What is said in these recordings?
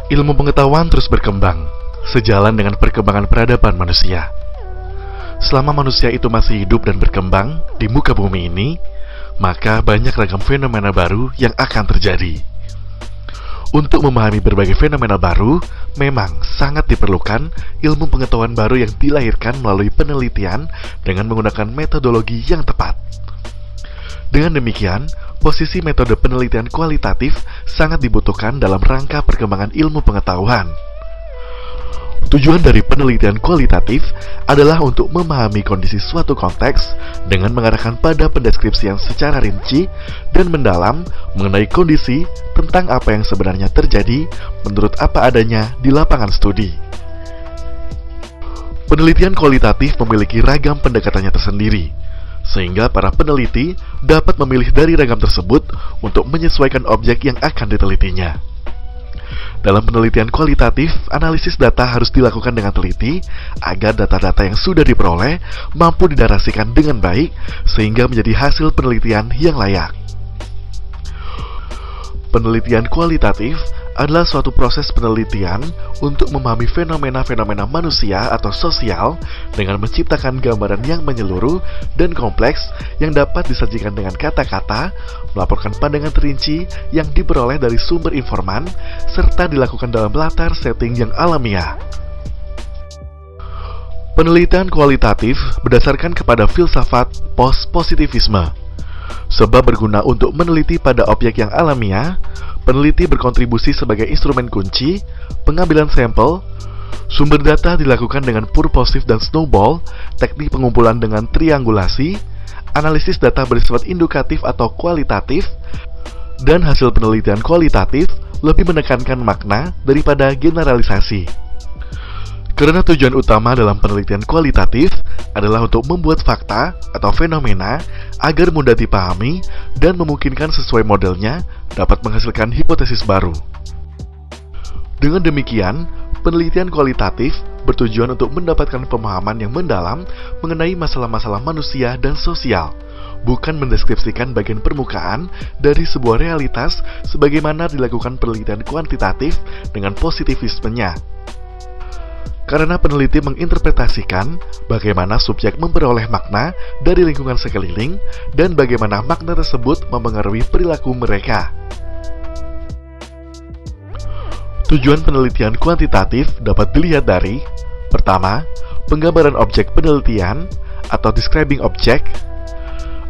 Ilmu pengetahuan terus berkembang, sejalan dengan perkembangan peradaban manusia. Selama manusia itu masih hidup dan berkembang di muka bumi ini, maka banyak ragam fenomena baru yang akan terjadi. Untuk memahami berbagai fenomena baru, memang sangat diperlukan ilmu pengetahuan baru yang dilahirkan melalui penelitian dengan menggunakan metodologi yang tepat. Dengan demikian, posisi metode penelitian kualitatif sangat dibutuhkan dalam rangka perkembangan ilmu pengetahuan. Tujuan dari penelitian kualitatif adalah untuk memahami kondisi suatu konteks dengan mengarahkan pada pendeskripsian secara rinci dan mendalam mengenai kondisi tentang apa yang sebenarnya terjadi menurut apa adanya di lapangan studi. Penelitian kualitatif memiliki ragam pendekatannya tersendiri, sehingga para peneliti dapat memilih dari ragam tersebut untuk menyesuaikan objek yang akan ditelitinya. Dalam penelitian kualitatif, analisis data harus dilakukan dengan teliti agar data-data yang sudah diperoleh mampu dinarasikan dengan baik sehingga menjadi hasil penelitian yang layak. Penelitian kualitatif adalah suatu proses penelitian untuk memahami fenomena-fenomena manusia atau sosial dengan menciptakan gambaran yang menyeluruh dan kompleks yang dapat disajikan dengan kata-kata, melaporkan pandangan terinci yang diperoleh dari sumber informan, serta dilakukan dalam latar setting yang alamiah. Penelitian kualitatif berdasarkan kepada filsafat post-positivisme. Sebab berguna untuk meneliti pada objek yang alamiah, peneliti berkontribusi sebagai instrumen kunci, pengambilan sampel, sumber data dilakukan dengan purposive dan snowball, teknik pengumpulan dengan triangulasi, analisis data bersifat indukatif atau kualitatif, dan hasil penelitian kualitatif lebih menekankan makna daripada generalisasi. Karena tujuan utama dalam penelitian kualitatif adalah untuk membuat fakta atau fenomena agar mudah dipahami dan memungkinkan sesuai modelnya dapat menghasilkan hipotesis baru. Dengan demikian, penelitian kualitatif bertujuan untuk mendapatkan pemahaman yang mendalam mengenai masalah-masalah manusia dan sosial, bukan mendeskripsikan bagian permukaan dari sebuah realitas sebagaimana dilakukan penelitian kuantitatif dengan positivismenya. Karena peneliti menginterpretasikan bagaimana subjek memperoleh makna dari lingkungan sekeliling dan bagaimana makna tersebut mempengaruhi perilaku mereka. Tujuan penelitian kuantitatif dapat dilihat dari: pertama, penggambaran objek penelitian atau describing object.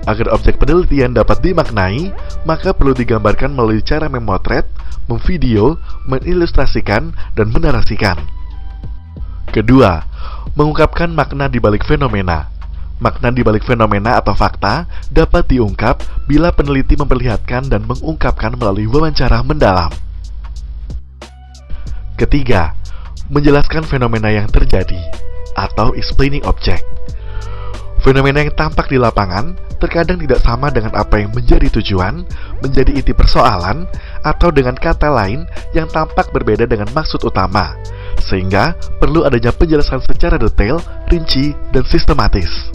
Agar objek penelitian dapat dimaknai, maka perlu digambarkan melalui cara memotret, memvideo, mengilustrasikan, dan menarasikan. Kedua, mengungkapkan makna di balik fenomena. Makna di balik fenomena atau fakta dapat diungkap bila peneliti memperlihatkan dan mengungkapkan melalui wawancara mendalam. Ketiga, menjelaskan fenomena yang terjadi atau explaining object. Fenomena yang tampak di lapangan terkadang tidak sama dengan apa yang menjadi tujuan, menjadi inti persoalan, atau dengan kata lain yang tampak berbeda dengan maksud utama, sehingga perlu adanya penjelasan secara detail, rinci, dan sistematis.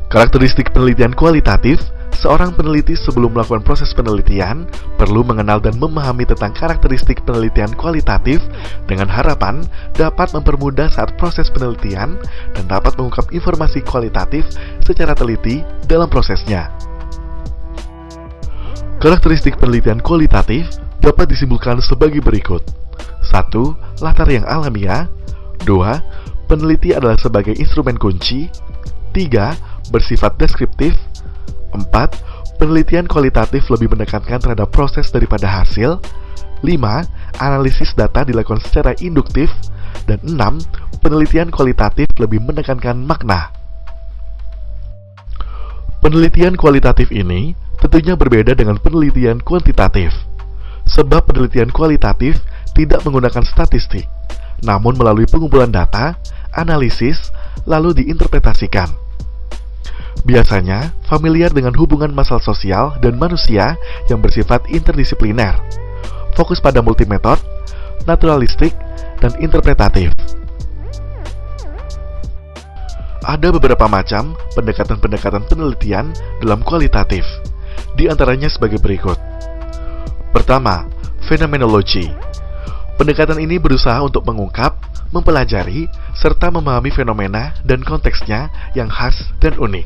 Karakteristik penelitian kualitatif: seorang peneliti sebelum melakukan proses penelitian perlu mengenal dan memahami tentang karakteristik penelitian kualitatif dengan harapan dapat mempermudah saat proses penelitian dan dapat mengungkap informasi kualitatif secara teliti dalam prosesnya. Karakteristik penelitian kualitatif dapat disimpulkan sebagai berikut. 1. Latar yang alamiah. 2. Peneliti adalah sebagai instrumen kunci. 3. Bersifat deskriptif. 4. Penelitian kualitatif lebih menekankan terhadap proses daripada hasil. 5. Analisis data dilakukan secara induktif. Dan 6. Penelitian kualitatif lebih menekankan makna. Penelitian kualitatif ini tentunya berbeda dengan penelitian kuantitatif. Sebab penelitian kualitatif tidak menggunakan statistik, namun melalui pengumpulan data, analisis, lalu diinterpretasikan. Biasanya, familiar dengan hubungan masalah sosial dan manusia yang bersifat interdisipliner, fokus pada multimetode, naturalistik, dan interpretatif. Ada beberapa macam pendekatan-pendekatan penelitian dalam kualitatif, di antaranya sebagai berikut. Pertama, Phenomenology. Pendekatan ini berusaha untuk mengungkap, mempelajari, serta memahami fenomena dan konteksnya yang khas dan unik.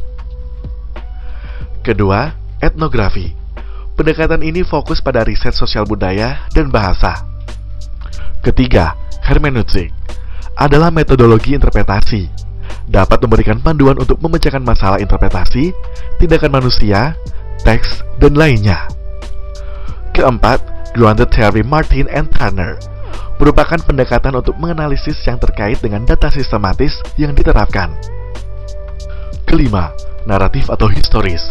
Kedua, etnografi. Pendekatan ini fokus pada riset sosial budaya dan bahasa. Ketiga, hermeneutik adalah metodologi interpretasi. Dapat memberikan panduan untuk memecahkan masalah interpretasi, tindakan manusia, teks, dan lainnya. Keempat, grounded theory Martin and Turner merupakan pendekatan untuk menganalisis yang terkait dengan data sistematis yang diterapkan. Kelima, naratif atau historis,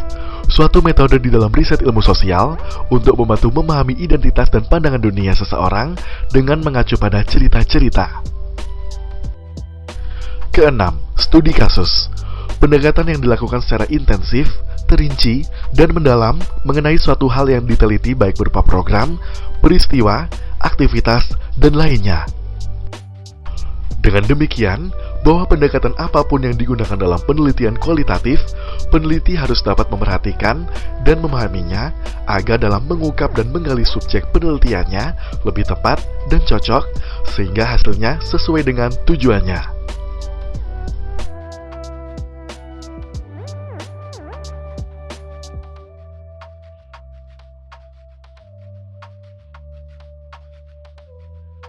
suatu metode di dalam riset ilmu sosial untuk membantu memahami identitas dan pandangan dunia seseorang dengan mengacu pada cerita-cerita. Keenam, studi kasus, pendekatan yang dilakukan secara intensif, terinci, dan mendalam mengenai suatu hal yang diteliti baik berupa program, peristiwa, aktivitas, dan lainnya. Dengan demikian, bahwa pendekatan apapun yang digunakan dalam penelitian kualitatif, peneliti harus dapat memerhatikan dan memahaminya agar dalam mengungkap dan menggali subjek penelitiannya lebih tepat dan cocok, sehingga hasilnya sesuai dengan tujuannya.